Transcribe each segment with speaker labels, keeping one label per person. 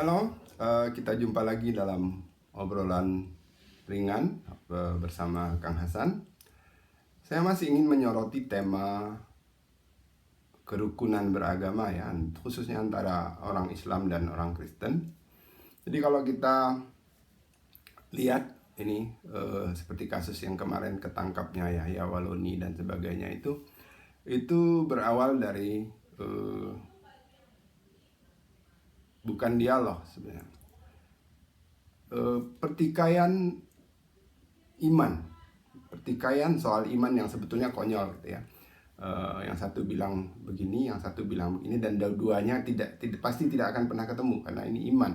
Speaker 1: Halo, kita jumpa lagi dalam obrolan ringan bersama Kang Hasan. Saya masih ingin menyoroti tema kerukunan beragama ya, khususnya antara orang Islam dan orang Kristen. Jadi kalau kita lihat ini seperti kasus yang kemarin ketangkapnya Yahya Waloni dan sebagainya itu berawal dari bukan dialog sebenarnya. Pertikaian iman, pertikaian soal iman yang sebetulnya konyol gitu ya. Yang satu bilang begini, yang satu bilang begini, dan dua-duanya pasti tidak akan pernah ketemu karena ini iman.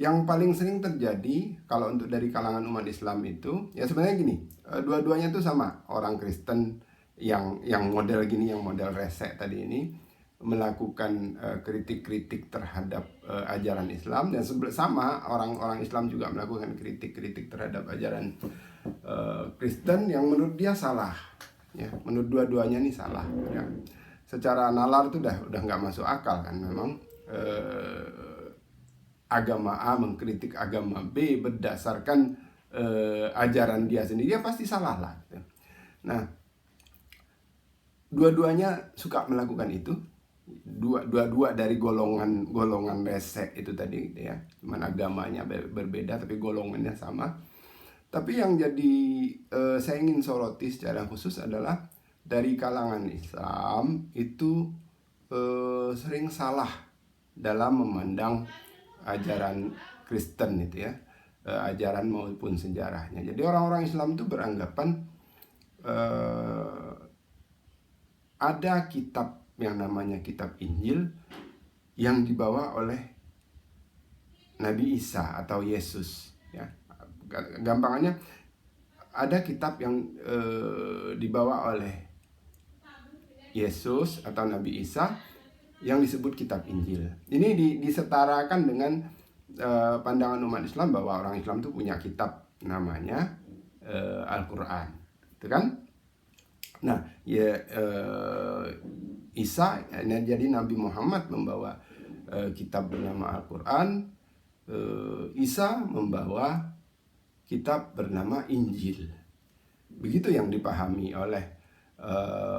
Speaker 1: Yang paling sering terjadi kalau untuk dari kalangan umat Islam itu ya sebenarnya gini, dua-duanya itu sama, orang Kristen yang model gini, yang model resek tadi ini melakukan kritik-kritik terhadap ajaran Islam, dan sama orang-orang Islam juga melakukan kritik-kritik terhadap ajaran Kristen yang menurut dia salah ya, menurut dua-duanya ini salah ya. Secara nalar itu udah nggak masuk akal kan, memang agama A mengkritik agama B berdasarkan ajaran dia sendiri, dia pasti salah lah gitu. Nah, dua-duanya suka melakukan itu. Dua dari golongan resek itu tadi gitu ya, cuman agamanya berbeda tapi golongannya sama. Tapi yang jadi saya ingin soroti secara khusus adalah dari kalangan Islam itu sering salah dalam memandang ajaran Kristen itu ya, ajaran maupun sejarahnya. Jadi orang-orang Islam itu beranggapan ada kitab yang namanya kitab Injil yang dibawa oleh Nabi Isa atau Yesus ya. Gampangannya ada kitab yang dibawa oleh Yesus atau Nabi Isa yang disebut kitab Injil. Ini disetarakan dengan pandangan umat Islam bahwa orang Islam itu punya kitab namanya Al-Quran, itu kan? Nah, ya, Isa, jadi Nabi Muhammad membawa kitab bernama Al-Quran, Isa membawa kitab bernama Injil. Begitu yang dipahami oleh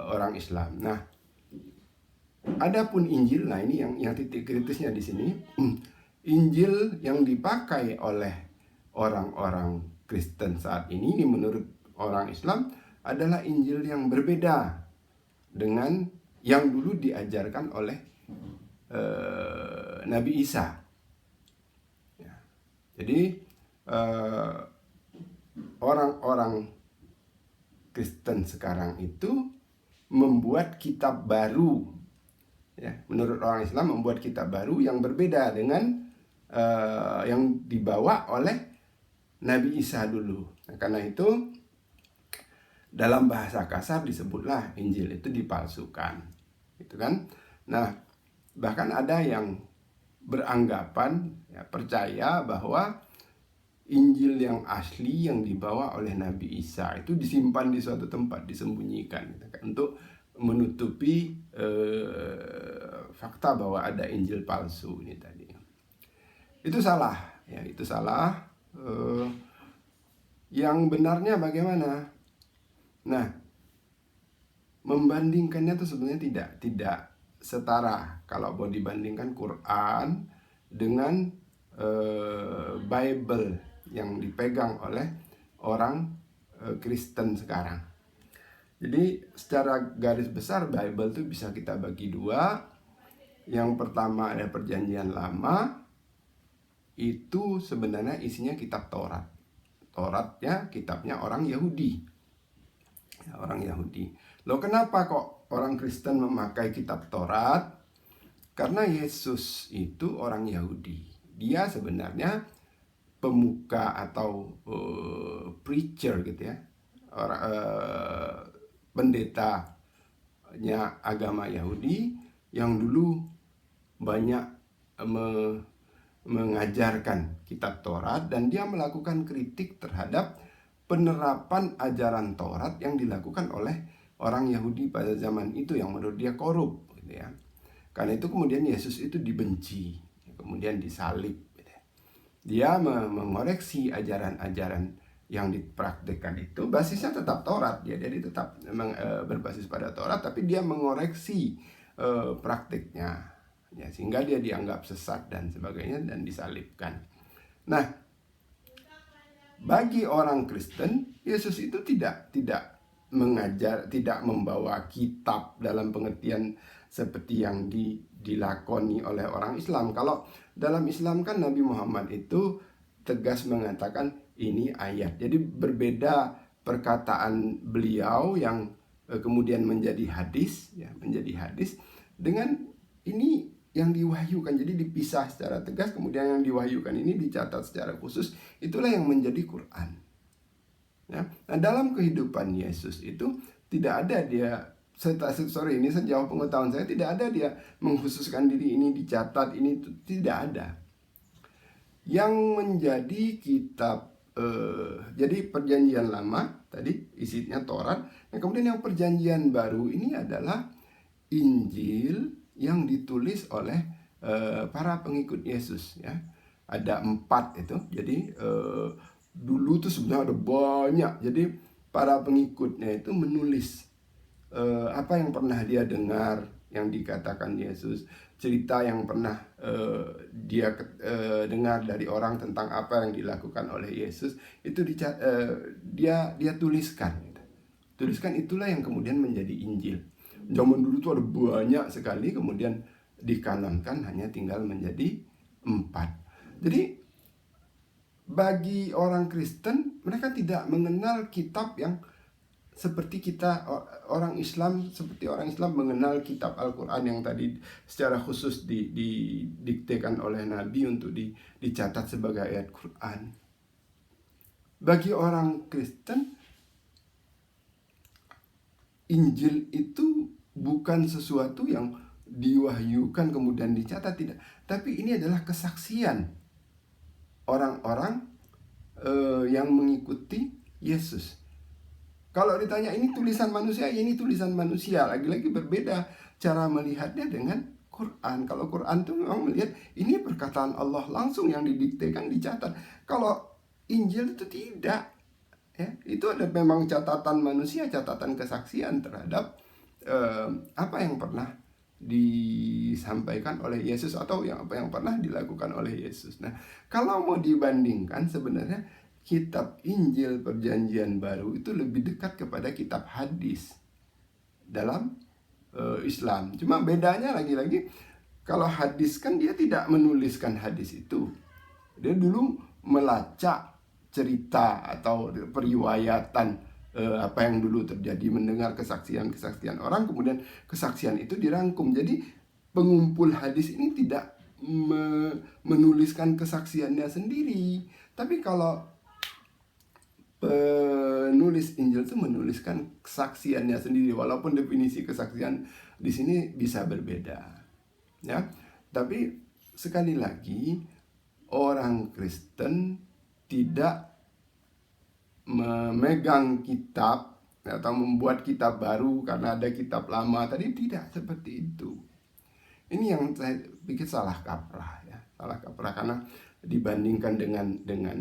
Speaker 1: orang Islam. Nah, adapun Injil, nah ini yang titik kritisnya di sini. Injil yang dipakai oleh orang-orang Kristen saat ini menurut orang Islam adalah Injil yang berbeda dengan yang dulu diajarkan oleh Nabi Isa. Ya. Jadi orang-orang Kristen sekarang itu membuat kitab baru. Ya, menurut orang Islam membuat kitab baru yang berbeda dengan yang dibawa oleh Nabi Isa dulu. Nah, karena itu dalam bahasa kasar disebutlah Injil itu dipalsukan, gitu kan? Nah, bahkan ada yang beranggapan, ya, percaya bahwa Injil yang asli yang dibawa oleh Nabi Isa itu disimpan di suatu tempat, disembunyikan, gitu kan, untuk menutupi fakta bahwa ada Injil palsu ini tadi. Itu salah, ya, itu salah. Yang benarnya bagaimana? Nah, membandingkannya itu sebenarnya tidak setara. Kalau mau dibandingkan Quran dengan Bible yang dipegang oleh orang Kristen sekarang. Jadi secara garis besar Bible itu bisa kita bagi dua. Yang pertama ada Perjanjian Lama, itu sebenarnya isinya kitab Taurat. Taurat ya kitabnya orang Yahudi. Ya, orang Yahudi. Loh, kenapa kok orang Kristen memakai kitab Taurat? Karena Yesus itu orang Yahudi. Dia sebenarnya pemuka atau preacher gitu ya, pendetanya agama Yahudi yang dulu banyak mengajarkan kitab Taurat, dan dia melakukan kritik terhadap penerapan ajaran Taurat yang dilakukan oleh orang Yahudi pada zaman itu yang menurut dia korup gitu ya. Karena itu kemudian Yesus itu dibenci, kemudian disalib. Dia mengoreksi ajaran-ajaran yang dipraktikkan itu basisnya tetap Taurat, ya, jadi tetap memang berbasis pada Taurat, tapi dia mengoreksi praktiknya, ya, sehingga dia dianggap sesat dan sebagainya dan disalibkan. Nah, bagi orang Kristen, Yesus itu tidak mengajar, tidak membawa kitab dalam pengertian seperti yang dilakoni oleh orang Islam. Kalau dalam Islam kan Nabi Muhammad itu tegas mengatakan ini ayat. Jadi berbeda perkataan beliau yang kemudian menjadi hadis, ya, menjadi hadis, dengan ini yang diwahyukan. Jadi dipisah secara tegas, kemudian yang diwahyukan ini dicatat secara khusus. Itulah yang menjadi Quran. Ya. Nah, dalam kehidupan Yesus itu tidak ada dia, ini sejauh pengetahuan saya, tidak ada dia mengkhususkan diri ini dicatat, ini tidak ada. Yang menjadi kitab, jadi perjanjian lama tadi isinya Taurat, nah kemudian yang perjanjian baru ini adalah Injil yang ditulis oleh para pengikut Yesus, ya. Ada 4 itu. Jadi dulu tuh sebenarnya ada banyak. Jadi para pengikutnya itu menulis apa yang pernah dia dengar yang dikatakan Yesus, cerita yang pernah dia dengar dari orang tentang apa yang dilakukan oleh Yesus, itu dia tuliskan. Tuliskan, itulah yang kemudian menjadi Injil. Zaman dulu tuh ada banyak sekali, kemudian dikanonkan hanya tinggal menjadi 4. Jadi bagi orang Kristen, mereka tidak mengenal kitab yang seperti kita orang Islam, seperti orang Islam mengenal kitab Al-Quran yang tadi secara khusus didiktekan oleh Nabi untuk dicatat sebagai ayat Quran. Bagi orang Kristen, Injil itu bukan sesuatu yang diwahyukan kemudian dicatat, tidak. Tapi ini adalah kesaksian orang-orang yang mengikuti Yesus. Kalau ditanya ini tulisan manusia, ya ini tulisan manusia. Lagi-lagi berbeda cara melihatnya dengan Quran. Kalau Quran itu memang melihat ini perkataan Allah langsung yang didiktekan, dicatat. Kalau Injil itu tidak, ya, itu ada memang catatan manusia, catatan kesaksian terhadap apa yang pernah disampaikan oleh Yesus atau apa yang pernah dilakukan oleh Yesus. Nah, kalau mau dibandingkan, sebenarnya kitab Injil Perjanjian Baru itu lebih dekat kepada kitab hadis dalam Islam. Cuma bedanya lagi-lagi, kalau hadis kan dia tidak menuliskan hadis itu. Dia dulu melacak cerita atau periwayatan apa yang dulu terjadi, mendengar kesaksian-kesaksian orang, kemudian kesaksian itu dirangkum. Jadi pengumpul hadis ini tidak menuliskan kesaksiannya sendiri. Tapi kalau penulis Injil itu menuliskan kesaksiannya sendiri, walaupun definisi kesaksian di sini bisa berbeda, ya. Tapi sekali lagi, orang Kristen tidak memegang kitab atau membuat kitab baru karena ada kitab lama tadi, tidak seperti itu. Ini yang saya pikir salah kaprah, ya, salah kaprah karena dibandingkan dengan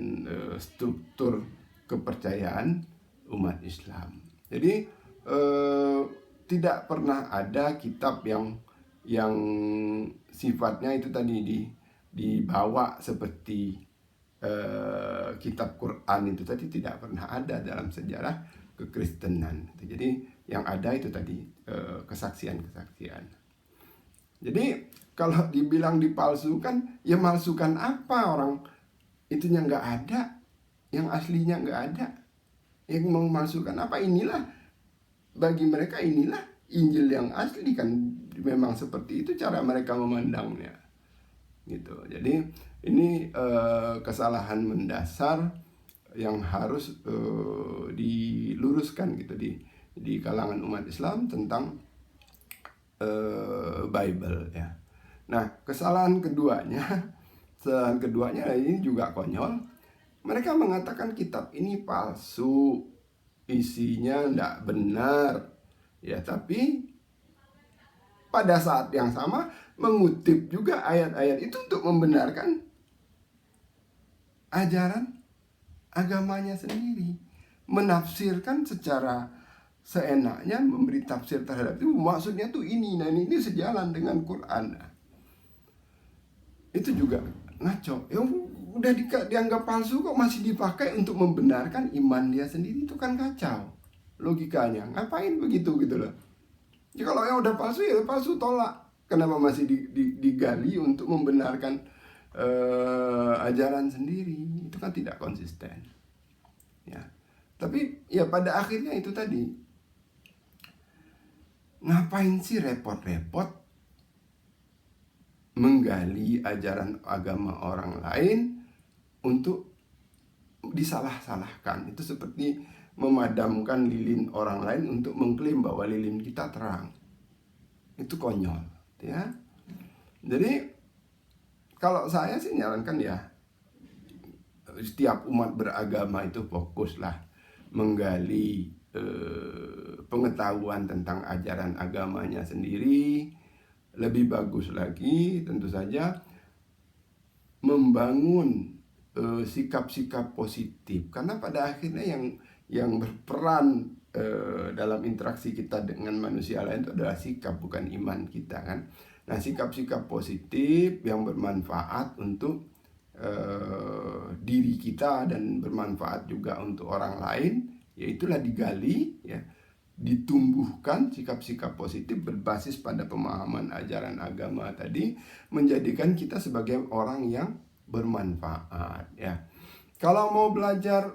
Speaker 1: struktur kepercayaan umat Islam. Jadi tidak pernah ada kitab yang sifatnya itu tadi dibawa seperti kitab Quran itu tadi, tidak pernah ada dalam sejarah kekristenan. Jadi yang ada itu tadi kesaksian-kesaksian. Jadi kalau dibilang dipalsukan, ya malsukan apa? Orang itunya nggak ada, yang aslinya nggak ada, yang mau malsukan apa? Inilah, bagi mereka inilah Injil yang asli, kan memang seperti itu cara mereka memandangnya, gitu. Jadi ini kesalahan mendasar yang harus diluruskan gitu di kalangan umat Islam tentang Bible, ya. Nah, kesalahan keduanya ini juga konyol. Mereka mengatakan kitab ini palsu, isinya tidak benar, ya. Tapi pada saat yang sama mengutip juga ayat-ayat itu untuk membenarkan ajaran agamanya sendiri, menafsirkan secara seenaknya, memberi tafsir terhadap itu, maksudnya tuh ini, nah ini sejalan dengan Quran. Itu juga ngaco. Ya udah dianggap palsu kok masih dipakai untuk membenarkan iman dia sendiri, itu kan kacau logikanya. Ngapain begitu gitu loh. Ya kalau yang udah palsu ya palsu, tolak. Kenapa masih digali untuk membenarkan ajaran sendiri? Itu kan tidak konsisten. Ya. Tapi ya pada akhirnya itu tadi, ngapain sih repot-repot menggali ajaran agama orang lain untuk disalah-salahkan? Itu seperti memadamkan lilin orang lain untuk mengklaim bahwa lilin kita terang. Itu konyol, ya. Jadi kalau saya sih nyarankan ya, setiap umat beragama itu fokuslah menggali pengetahuan tentang ajaran agamanya sendiri. Lebih bagus lagi tentu saja membangun sikap-sikap positif, karena pada akhirnya yang berperan dalam interaksi kita dengan manusia lain itu adalah sikap, bukan iman kita kan. Nah, sikap-sikap positif yang bermanfaat untuk diri kita dan bermanfaat juga untuk orang lain, yaitulah digali, ya, ditumbuhkan sikap-sikap positif berbasis pada pemahaman ajaran agama tadi, menjadikan kita sebagai orang yang bermanfaat, ya. Kalau mau belajar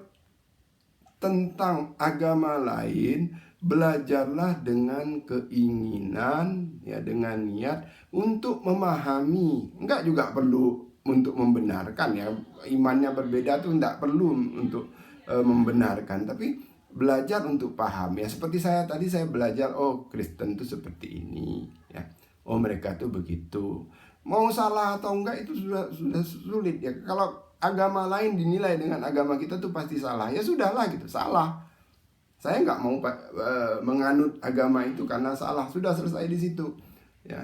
Speaker 1: tentang agama lain, belajarlah dengan keinginan, ya, dengan niat untuk memahami. Enggak juga perlu untuk membenarkan, ya. Imannya berbeda tuh enggak perlu untuk membenarkan, tapi belajar untuk paham, ya. Seperti saya tadi, saya belajar, oh Kristen tuh seperti ini, ya. Oh mereka tuh begitu. Mau salah atau enggak itu sudah sulit, ya. Kalau agama lain dinilai dengan agama kita tuh pasti salah, ya sudahlah gitu, salah. Saya nggak mau menganut agama itu karena salah, sudah selesai di situ, ya.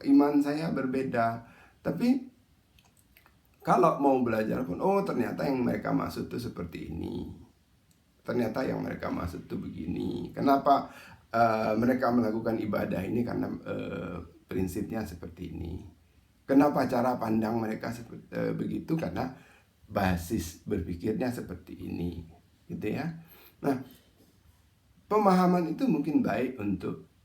Speaker 1: Iman saya berbeda. Tapi kalau mau belajar pun, oh ternyata yang mereka maksud tuh seperti ini, ternyata yang mereka maksud tuh begini. Kenapa mereka melakukan ibadah ini? Karena prinsipnya seperti ini. Kenapa cara pandang mereka begitu? Karena basis berpikirnya seperti ini, gitu ya. Nah, pemahaman itu mungkin baik untuk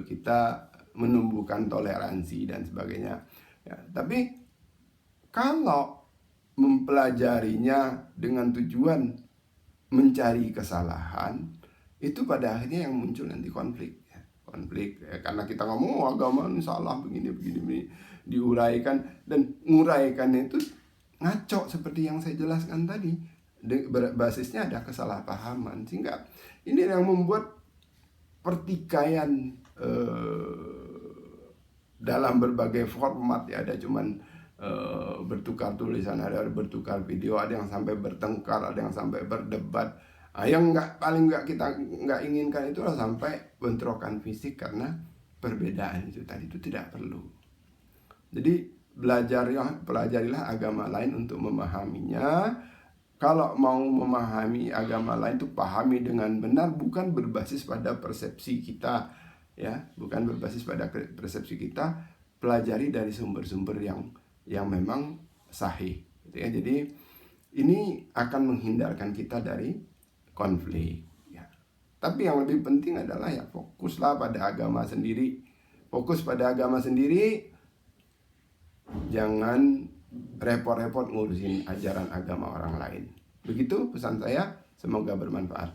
Speaker 1: kita menumbuhkan toleransi dan sebagainya, ya. Tapi kalau mempelajarinya dengan tujuan mencari kesalahan, itu pada akhirnya yang muncul nanti konflik, ya. Konflik, ya, karena kita ngomong agama ini salah begini diuraikan, dan nguraikannya itu ngaco seperti yang saya jelaskan tadi. Basisnya ada kesalahpahaman, sehingga ini yang membuat pertikaian dalam berbagai format, ya. Ada cuman bertukar tulisan, ada bertukar video, ada yang sampai bertengkar, ada yang sampai berdebat. Yang paling kita nggak inginkan itulah sampai bentrokan fisik karena perbedaan itu tadi, itu tidak perlu. Jadi pelajarilah agama lain untuk memahaminya. Kalau mau memahami agama lain itu pahami dengan benar, bukan berbasis pada persepsi kita, ya, bukan berbasis pada persepsi kita. Pelajari dari sumber-sumber yang memang sahih, gitu ya. Jadi ini akan menghindarkan kita dari konflik, ya. Tapi yang lebih penting adalah ya fokuslah pada agama sendiri. Fokus pada agama sendiri. Jangan repot-repot ngurusin ajaran agama orang lain. Begitu pesan saya, semoga bermanfaat.